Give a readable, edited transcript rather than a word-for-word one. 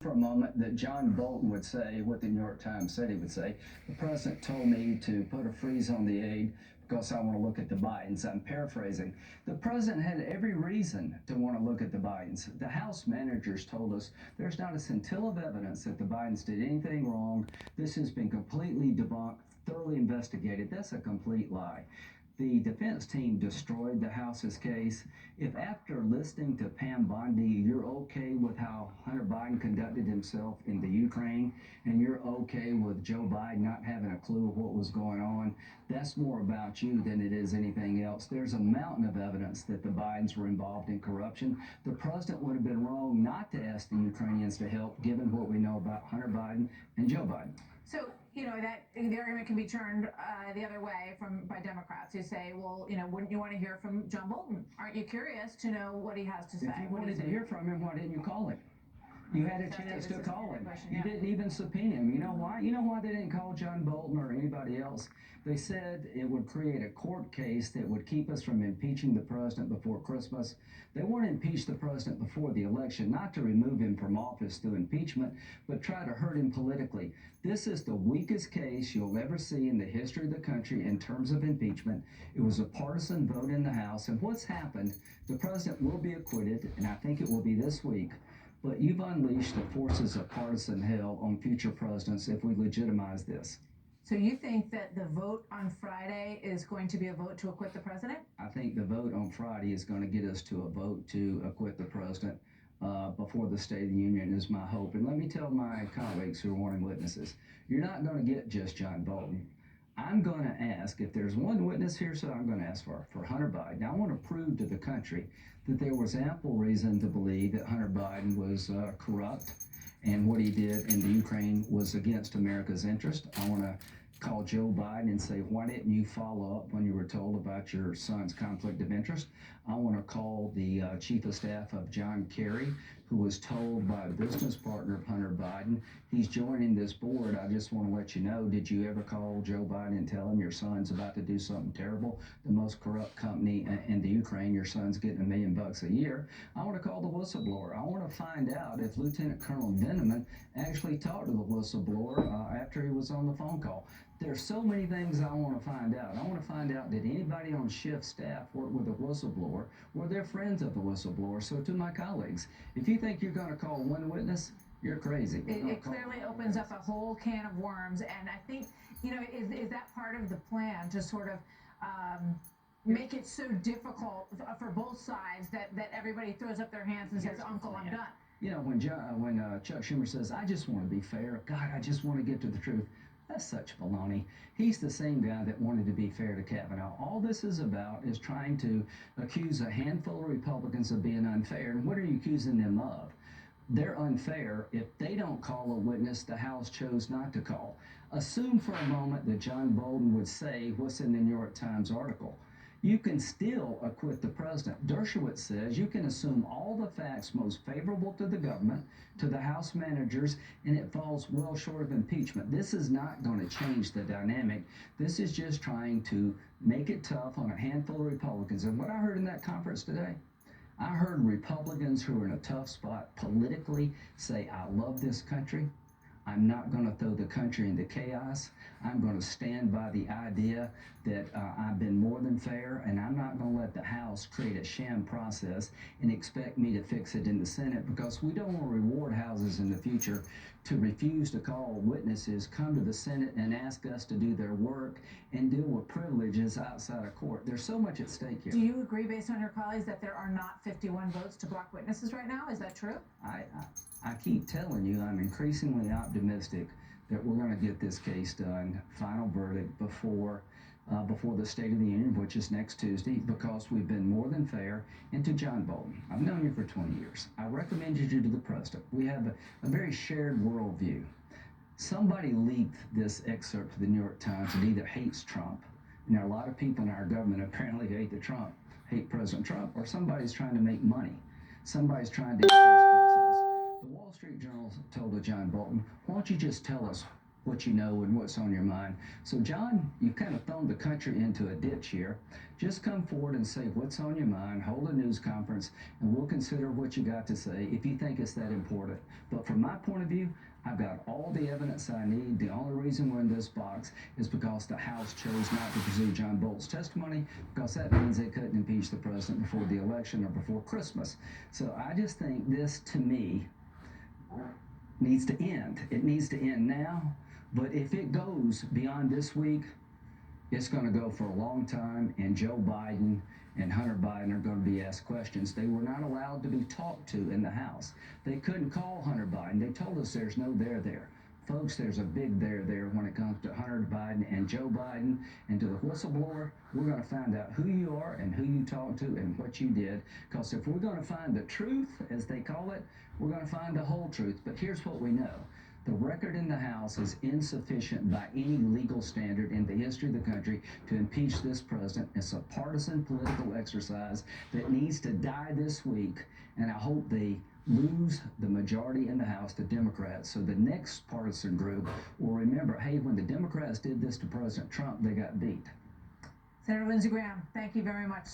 For a moment that John Bolton would say what the New York Times said he would say. The president told me to put a freeze on the aid because I want to look at the Bidens. I'm paraphrasing. The president had every reason to want to look at the Bidens. The House managers told us there's not a scintilla of evidence that the Bidens did anything wrong. This has been completely debunked, thoroughly investigated. That's a complete lie. The defense team destroyed the House's case. If after listening to Pam Bondi, you're okay with how Hunter Biden conducted himself in the Ukraine, and you're okay with Joe Biden not having a clue of what was going on, that's more about you than it is anything else. There's a mountain of evidence that the Bidens were involved in corruption. The president would have been wrong not to ask the Ukrainians to help, given what we know about Hunter Biden and Joe Biden. So, that the argument can be turned the other way by Democrats who say, well, wouldn't you want to hear from John Bolton? Aren't you curious to know what he has to say? If you wanted to hear from him, why didn't you call him? You had a chance to call him. You didn't even subpoena him. You know why? You know why they didn't call John Bolton or anybody else? They said it would create a court case that would keep us from impeaching the president before Christmas. They want to impeach the president before the election, not to remove him from office through impeachment, but try to hurt him politically. This is the weakest case you'll ever see in the history of the country in terms of impeachment. It was a partisan vote in the House, and what's happened, the president will be acquitted, and I think it will be this week. But you've unleashed the forces of partisan hell on future presidents if we legitimize this. So you think that the vote on Friday is going to be a vote to acquit the president? I think the vote on Friday is going to get us to a vote to acquit the president before the State of the Union is my hope. And let me tell my colleagues who are wanting witnesses, you're not going to get just John Bolton. I'm going to ask, if there's one witness here, so I'm going to ask for Hunter Biden. I want to prove to the country that there was ample reason to believe that Hunter Biden was corrupt and what he did in the Ukraine was against America's interest. I want to call Joe Biden and say, why didn't you follow up when you were told about your son's conflict of interest? I want to call the chief of staff of John Kerry, who was told by a business partner of Hunter Biden, he's joining this board. I just want to let you know, did you ever call Joe Biden and tell him your son's about to do something terrible? The most corrupt company in the Ukraine, your son's getting $1 million a year. I want to call the whistleblower. I want to find out if Lieutenant Colonel Veneman actually talked to the whistleblower after he was on the phone call. There's so many things I want to find out. I want to find out, did anybody on Schiff's staff work with a whistleblower? Were they friends of the whistleblower? So to my colleagues, if you think you're going to call one witness, you're crazy. It clearly opens up a whole can of worms. And I think, is that part of the plan to sort of make it so difficult for both sides that everybody throws up their hands and says, Uncle, I'm done? When Chuck Schumer says, I just want to be fair, God, I just want to get to the truth. That's such baloney. He's the same guy that wanted to be fair to Kavanaugh. All this is about is trying to accuse a handful of Republicans of being unfair. And what are you accusing them of? They're unfair if they don't call a witness the House chose not to call. Assume for a moment that John Bolton would say what's in the New York Times article. You can still acquit the president. Dershowitz says you can assume all the facts most favorable to the government, to the House managers, and it falls well short of impeachment. This is not going to change the dynamic. This is just trying to make it tough on a handful of Republicans. And what I heard in that conference today, I heard Republicans who are in a tough spot politically say, I love this country. I'm not going to throw the country into chaos. I'm going to stand by the idea that I've been more than fair, and I'm not going to let the House create a sham process and expect me to fix it in the Senate, because we don't want to reward houses in the future to refuse to call witnesses, come to the Senate and ask us to do their work and deal with privileges outside of court. There's so much at stake here. Do you agree, based on your colleagues, that there are not 51 votes to block witnesses right now? Is that true? I keep telling you, I'm increasingly optimistic that we're going to get this case done, final verdict, before the State of the Union, which is next Tuesday, because we've been more than fair. And to John Bolton, I've known you for 20 years. I recommended you to the president. We have a very shared worldview. Somebody leaked this excerpt to the New York Times that either hates Trump, and there are a lot of people in our government apparently hate President Trump, or somebody's trying to make money. Somebody's trying to increase book sales. The Wall Street Journal told John Bolton, why don't you just tell us what you know and what's on your mind. So, John, you've kind of thrown the country into a ditch here. Just come forward and say what's on your mind, hold a news conference, and we'll consider what you got to say if you think it's that important. But from my point of view, I've got all the evidence I need. The only reason we're in this box is because the House chose not to pursue John Bolton's testimony, because that means they couldn't impeach the president before the election or before Christmas. So I just think this, to me, needs to end. It needs to end now. But if it goes beyond this week, it's going to go for a long time, and Joe Biden and Hunter Biden are going to be asked questions. They were not allowed to be talked to in the House. They couldn't call Hunter Biden. They told us there's no there there. Folks, there's a big there when it comes to Hunter Biden and Joe Biden. And to the whistleblower, we're going to find out who you are and who you talked to and what you did. Because if we're going to find the truth, as they call it, we're going to find the whole truth. But here's what we know. The record in the House is insufficient by any legal standard in the history of the country to impeach this president. It's a partisan political exercise that needs to die this week, and I hope they lose the majority in the House to Democrats, so the next partisan group will remember, hey, when the Democrats did this to President Trump, they got beat. Senator Lindsey Graham, thank you very much.